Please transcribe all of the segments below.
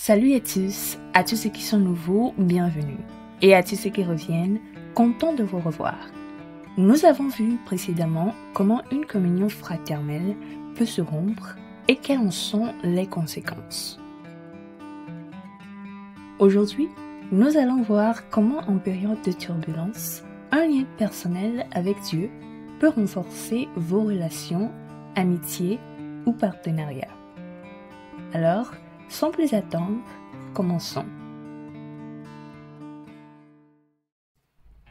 Salut à tous ceux qui sont nouveaux, bienvenue. Et à tous ceux qui reviennent, content de vous revoir. Nous avons vu précédemment comment une communion fraternelle peut se rompre et quelles en sont les conséquences. Aujourd'hui, nous allons voir comment en période de turbulence, un lien personnel avec Dieu peut renforcer vos relations, amitiés ou partenariats. Alors, sans plus attendre, commençons.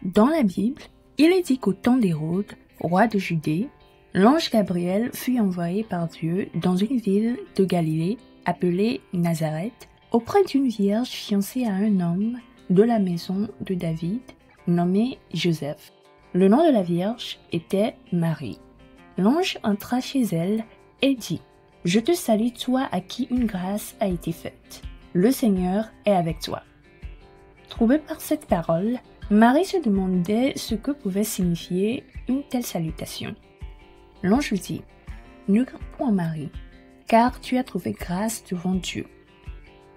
Dans la Bible, il est dit qu'au temps d'Hérode, roi de Judée, l'ange Gabriel fut envoyé par Dieu dans une ville de Galilée appelée Nazareth, auprès d'une vierge fiancée à un homme de la maison de David, nommé Joseph. Le nom de la vierge était Marie. L'ange entra chez elle et dit: « Je te salue, toi à qui une grâce a été faite. Le Seigneur est avec toi. » Troublée par cette parole, Marie se demandait ce que pouvait signifier une telle salutation. L'ange lui dit: « Ne crains point, Marie, car tu as trouvé grâce devant Dieu.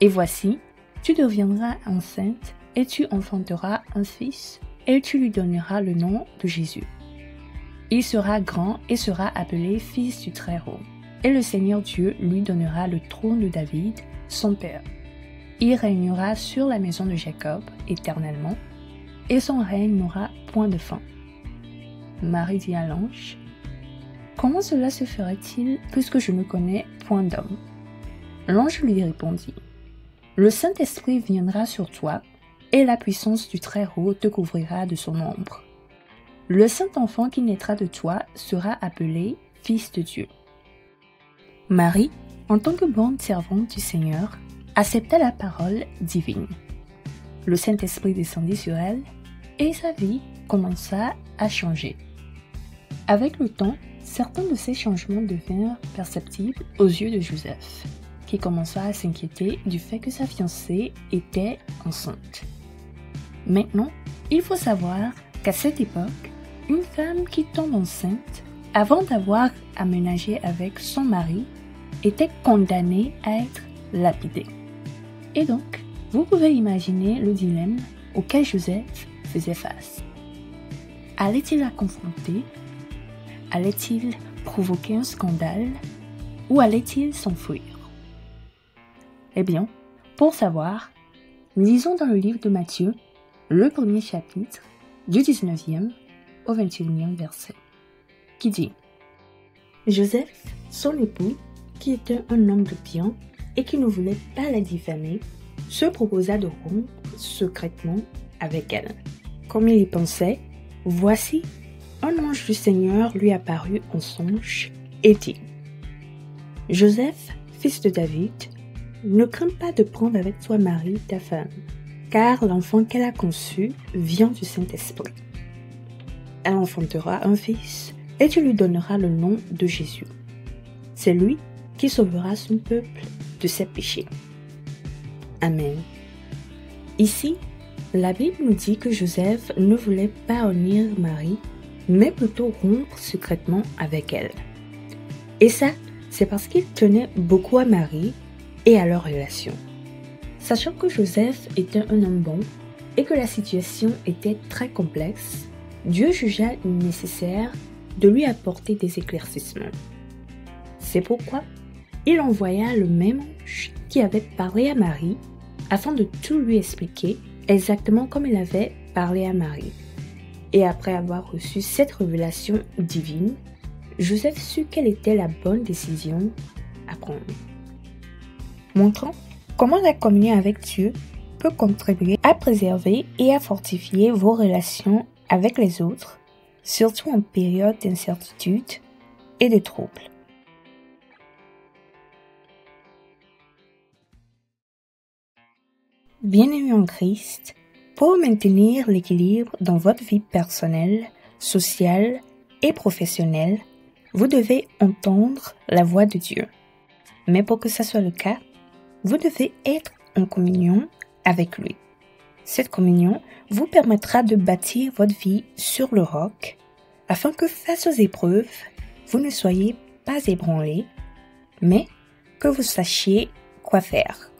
Et voici, tu deviendras enceinte et tu enfanteras un fils et tu lui donneras le nom de Jésus. Il sera grand et sera appelé Fils du Très-Haut. Et le Seigneur Dieu lui donnera le trône de David, son père. Il régnera sur la maison de Jacob éternellement, et son règne n'aura point de fin. » Marie dit à l'ange: « Comment cela se ferait-il, puisque je ne connais point d'homme ?» L'ange lui répondit: « Le Saint-Esprit viendra sur toi, et la puissance du Très-Haut te couvrira de son ombre. Le Saint-Enfant qui naîtra de toi sera appelé Fils de Dieu. » Marie, en tant que bonne servante du Seigneur, accepta la parole divine. Le Saint-Esprit descendit sur elle et sa vie commença à changer. Avec le temps, certains de ces changements devinrent perceptibles aux yeux de Joseph, qui commença à s'inquiéter du fait que sa fiancée était enceinte. Maintenant, il faut savoir qu'à cette époque, une femme qui tombe enceinte, avant d'avoir aménagé avec son mari, était condamnée à être lapidée. Et donc, vous pouvez imaginer le dilemme auquel Joseph faisait face. Allait-il la confronter? Allait-il provoquer un scandale? Ou allait-il s'enfuir? Eh bien, pour savoir, lisons dans le livre de Matthieu, le premier chapitre, du 19e au 21e verset, qui dit: « Joseph, son époux, qui était un homme de bien et qui ne voulait pas la diffamer, se proposa de rompre secrètement avec elle. Comme il y pensait, voici, un ange du Seigneur lui apparut en songe et dit: « Joseph, fils de David, ne crains pas de prendre avec toi Marie, ta femme, car l'enfant qu'elle a conçu vient du Saint-Esprit. Elle enfantera un fils et tu lui donneras le nom de Jésus. C'est lui qui sauvera son peuple de ses péchés. » Amen. Ici, la Bible nous dit que Joseph ne voulait pas honner Marie, mais plutôt rompre secrètement avec elle. Et ça, c'est parce qu'il tenait beaucoup à Marie et à leur relation. Sachant que Joseph était un homme bon et que la situation était très complexe, Dieu jugea nécessaire de lui apporter des éclaircissements. C'est pourquoi il envoya le même ange qui avait parlé à Marie afin de tout lui expliquer exactement comme il avait parlé à Marie. Et après avoir reçu cette révélation divine, Joseph sut quelle était la bonne décision à prendre. Montrant comment la communion avec Dieu peut contribuer à préserver et à fortifier vos relations avec les autres, surtout en période d'incertitude et de troubles. Bien-aimés en Christ, pour maintenir l'équilibre dans votre vie personnelle, sociale et professionnelle, vous devez entendre la voix de Dieu. Mais pour que ça soit le cas, vous devez être en communion avec lui. Cette communion vous permettra de bâtir votre vie sur le roc, afin que face aux épreuves, vous ne soyez pas ébranlés, mais que vous sachiez quoi faire.